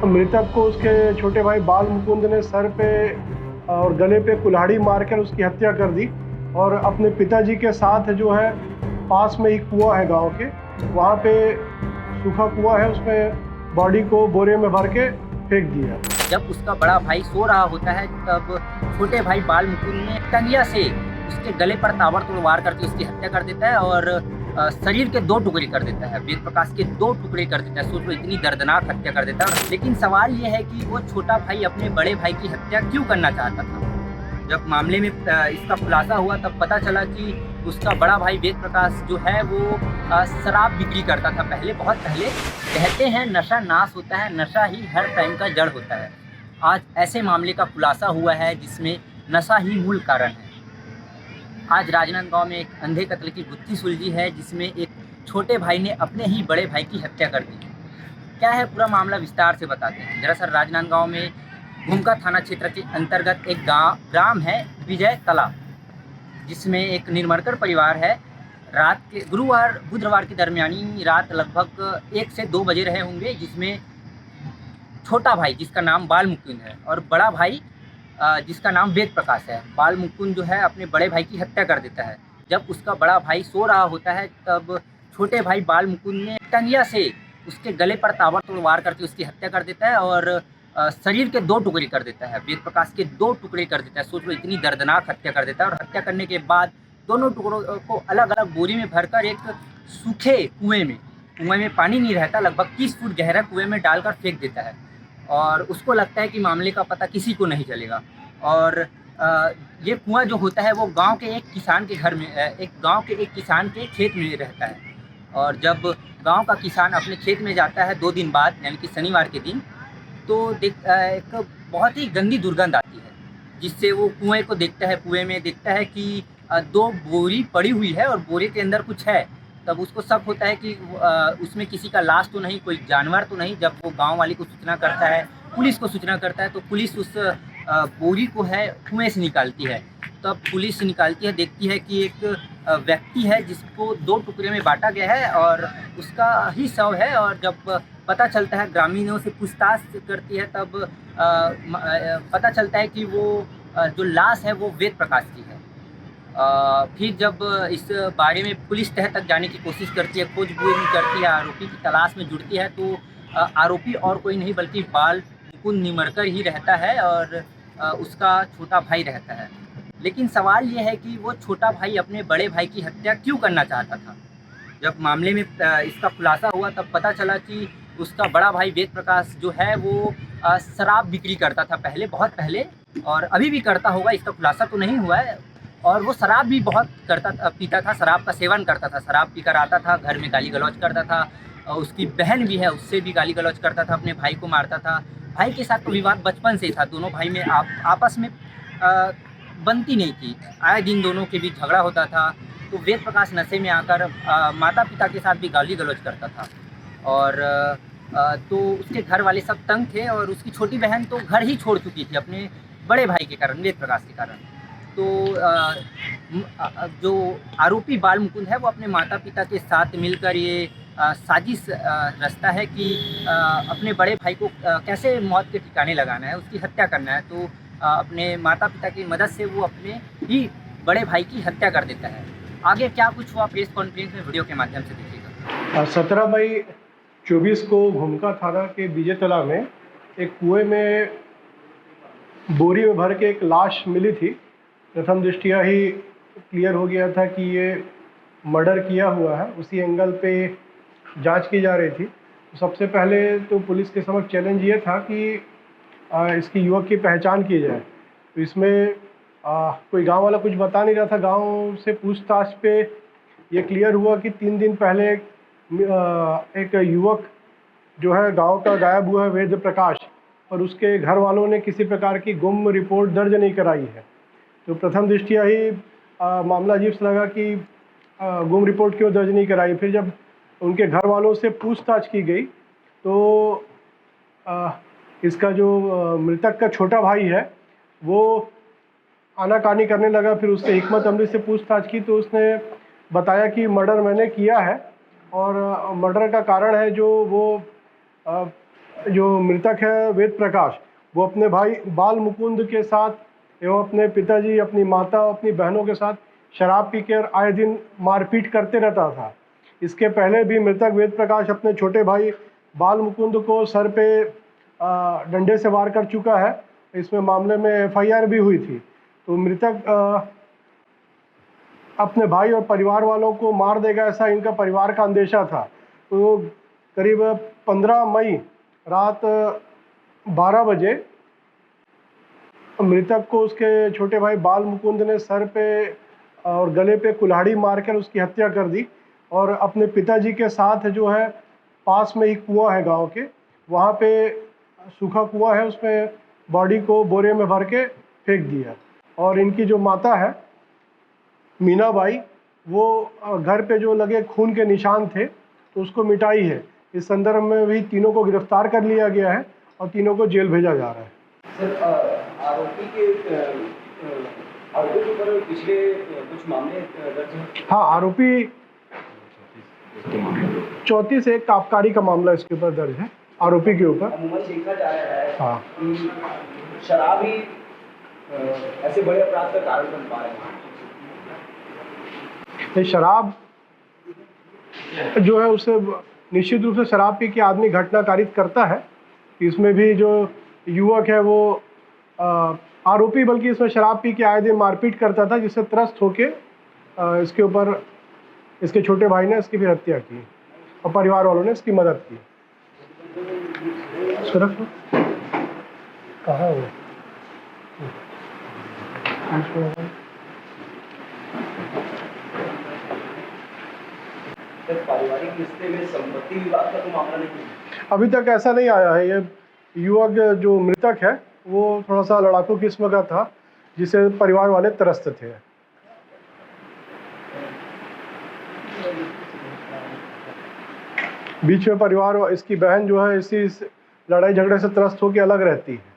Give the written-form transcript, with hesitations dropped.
मृतक को उसके छोटे भाई बाल मुकुंद ने सर पे और गले पे कुल्हाड़ी मारकर उसकी हत्या कर दी और अपने पिताजी के साथ जो है पास में ही कुआं है गांव के, वहाँ पे सूखा कुआं है, उसमें बॉडी को बोरे में भर के फेंक दिया। जब उसका बड़ा भाई सो रहा होता है तब छोटे भाई बाल मुकुंद ने टंगिया से उसके गले पर ताबड़तोड़ वार करके उसकी हत्या कर देता है और शरीर के 2 टुकड़े कर देता है, वेद प्रकाश के 2 टुकड़े कर देता है। सोचो इतनी दर्दनाक हत्या कर देता है। लेकिन सवाल ये है कि वो छोटा भाई अपने बड़े भाई की हत्या क्यों करना चाहता था। जब मामले में इसका खुलासा हुआ तब पता चला कि उसका बड़ा भाई वेद प्रकाश जो है वो शराब बिक्री करता था पहले, बहुत पहले। कहते हैं नशा नाश होता है, नशा ही हर टाइम का जड़ होता है। आज ऐसे मामले का खुलासा हुआ है जिसमें नशा ही मूल कारण है। आज राजनांदगांव में एक अंधे कत्ल की गुत्थी सुलझी है जिसमें एक छोटे भाई ने अपने ही बड़े भाई की हत्या कर दी। क्या है पूरा मामला, विस्तार से बताते हैं। दरअसल राजनांदगांव में घुमका थाना क्षेत्र के अंतर्गत एक ग्राम है विजय तला, जिसमें एक निर्मरकर परिवार है। रात के बुधवार की दरमियानी रात लगभग 1 से 2 बजे रहे होंगे, जिसमें छोटा भाई जिसका नाम बाल मुकुंद है और बड़ा भाई जिसका नाम वेद प्रकाश है, बाल मुकुंद जो है अपने बड़े भाई की हत्या कर देता है। जब उसका बड़ा भाई सो रहा होता है तब छोटे भाई बाल मुकुंद ने टंगिया से उसके गले पर ताबड़तोड़ वार करके उसकी हत्या कर देता है और शरीर के 2 टुकड़े कर देता है, वेद प्रकाश के 2 टुकड़े कर देता है। सोच लो इतनी दर्दनाक हत्या कर देता है। और हत्या करने के बाद दोनों टुकड़ों को अलग अलग बोरी में भरकर एक सूखे कुएं में पानी नहीं रहता, लगभग 30 फुट गहरा कुएं में डालकर फेंक देता है। और उसको लगता है कि मामले का पता किसी को नहीं चलेगा। और ये कुआं जो होता है वो गांव के एक किसान के घर में, गांव के एक किसान के खेत में रहता है। और जब गांव का किसान अपने खेत में जाता है 2 दिन बाद, यानी कि शनिवार के दिन, तो एक बहुत ही गंदी दुर्गंध आती है, जिससे वो कुएं को देखता है। कुएं में देखता है कि 2 बोरी पड़ी हुई है और बोरे के अंदर कुछ है। तब उसको शक होता है कि उसमें किसी का लाश तो नहीं, कोई जानवर तो नहीं। जब वो गांव वाले को सूचना करता है, पुलिस को सूचना करता है, तो पुलिस उस बोरी को है कुएं से निकालती है। तब पुलिस निकालती है, देखती है कि एक व्यक्ति है जिसको 2 टुकड़े में बांटा गया है और उसका ही शव है। और जब पता चलता है, ग्रामीणों से पूछताछ करती है, तब पता चलता है कि वो जो लाश है वो वेद प्रकाश की है। फिर जब इस बारे में पुलिस तह तक जाने की कोशिश करती है, खोजबीन करती है, आरोपी की तलाश में जुड़ती है, तो आरोपी और कोई नहीं बल्कि बाल मुकुंद निमरकर ही रहता है और उसका छोटा भाई रहता है। लेकिन सवाल ये है कि वो छोटा भाई अपने बड़े भाई की हत्या क्यों करना चाहता था। जब मामले में इसका खुलासा हुआ तब पता चला कि उसका बड़ा भाई वेद प्रकाश जो है वो शराब बिक्री करता था पहले, बहुत पहले, और अभी भी करता होगा, इसका खुलासा तो नहीं हुआ है। और वो शराब भी बहुत पीता था, शराब का सेवन करता था, शराब पीकर आता था, घर में गाली गलौज करता था। और उसकी बहन भी है, उससे भी गाली गलौज करता था, अपने भाई को मारता था। भाई के साथ तो विवाद बचपन से ही था, दोनों भाई में आपस में बनती नहीं थी, आए दिन दोनों के बीच झगड़ा होता था। तो वेद प्रकाश नशे में आकर माता पिता के साथ भी गाली गलौज करता था। और तो उसके घर वाले सब तंग थे और उसकी छोटी बहन तो घर ही छोड़ चुकी थी अपने बड़े भाई के कारण, वेद प्रकाश के कारण। तो जो आरोपी बाल मुकुंद है वो अपने माता पिता के साथ मिलकर ये साजिश रचता है कि अपने बड़े भाई को कैसे मौत के ठिकाने लगाना है, उसकी हत्या करना है। तो अपने माता पिता की मदद से वो अपने ही बड़े भाई की हत्या कर देता है। आगे क्या कुछ हुआ प्रेस कॉन्फ्रेंस में वीडियो के माध्यम से देखिएगा। 17 मई 24 को घुमका थाना के विजय तला में एक कुएं में बोरी में भर के एक लाश मिली थी। प्रथम दृष्टया ही क्लियर हो गया था कि ये मर्डर किया हुआ है, उसी एंगल पे जांच की जा रही थी। तो सबसे पहले तो पुलिस के समक्ष चैलेंज ये था कि इसकी युवक की पहचान की जाए। तो इसमें कोई गांव वाला कुछ बता नहीं रहा था। गांव से पूछताछ पे ये क्लियर हुआ कि 3 दिन पहले एक युवक जो है गांव का गायब हुआ है, वेद प्रकाश, और उसके घर वालों ने किसी प्रकार की गुम रिपोर्ट दर्ज नहीं कराई है। तो प्रथम दृष्टया ही मामला अजीब सा लगा कि गुम रिपोर्ट क्यों दर्ज नहीं कराई। फिर जब उनके घर वालों से पूछताछ की गई तो इसका जो मृतक का छोटा भाई है वो आनाकानी करने लगा। फिर उससे हिकमत अमरी से पूछताछ की तो उसने बताया कि मर्डर मैंने किया है और मर्डर का कारण है जो वो जो मृतक है वेद प्रकाश, वो अपने भाई बाल मुकुंद के साथ एवं अपने पिताजी, अपनी माता, अपनी बहनों के साथ शराब पीकर आए दिन मारपीट करते रहता था। इसके पहले भी मृतक वेद प्रकाश अपने छोटे भाई बाल मुकुंद को सर पे डंडे से वार कर चुका है। इसमें मामले में एफआईआर भी हुई थी। तो मृतक अपने भाई और परिवार वालों को मार देगा ऐसा इनका परिवार का अंदेशा था। तो करीब 15 मई रात 12 बजे मृतक को उसके छोटे भाई बाल मुकुंद ने सर पे और गले पे कुल्हाड़ी मारकर उसकी हत्या कर दी और अपने पिताजी के साथ जो है पास में ही कुआं है गांव के, वहाँ पे सूखा कुआं है, उसमें बॉडी को बोरे में भर के फेंक दिया। और इनकी जो माता है मीनाबाई, वो घर पे जो लगे खून के निशान थे तो उसको मिटाई है। इस संदर्भ में भी तीनों को गिरफ्तार कर लिया गया है और तीनों को जेल भेजा जा रहा है। सर, आरोपी के ऊपर पिछले कुछ मामले दर्ज हैं? हाँ, आरोपी 34 एक आबकारी का मामला इसके ऊपर दर्ज है आरोपी के ऊपर। अमूमन देखा जा रहा है हाँ, कि शराब ही ऐसे बड़े अपराध का कारण बन पा रहे हैं। ये शराब जो है उससे निश्चित रूप से शराब पी के आदमी घटना कारित करता है। इसमें भी जो युवक है वो आरोपी, बल्कि इसमें शराब पी के आए दिन मारपीट करता था, जिससे त्रस्त होके इसके ऊपर इसके छोटे भाई ने इसकी फिर हत्या की और परिवार वालों ने इसकी मदद की। कहाँ है वो? पारिवारिक रिश्ते में संपत्ति विवाद का तो मामला नहीं है? अभी तक ऐसा नहीं आया है। ये युवक जो मृतक है वो थोड़ा सा लड़ाकू किस्म का था, जिसे परिवार वाले त्रस्त थे। बीच में परिवार, इसकी बहन जो है इसी लड़ाई झगड़े से त्रस्त होकर अलग रहती है।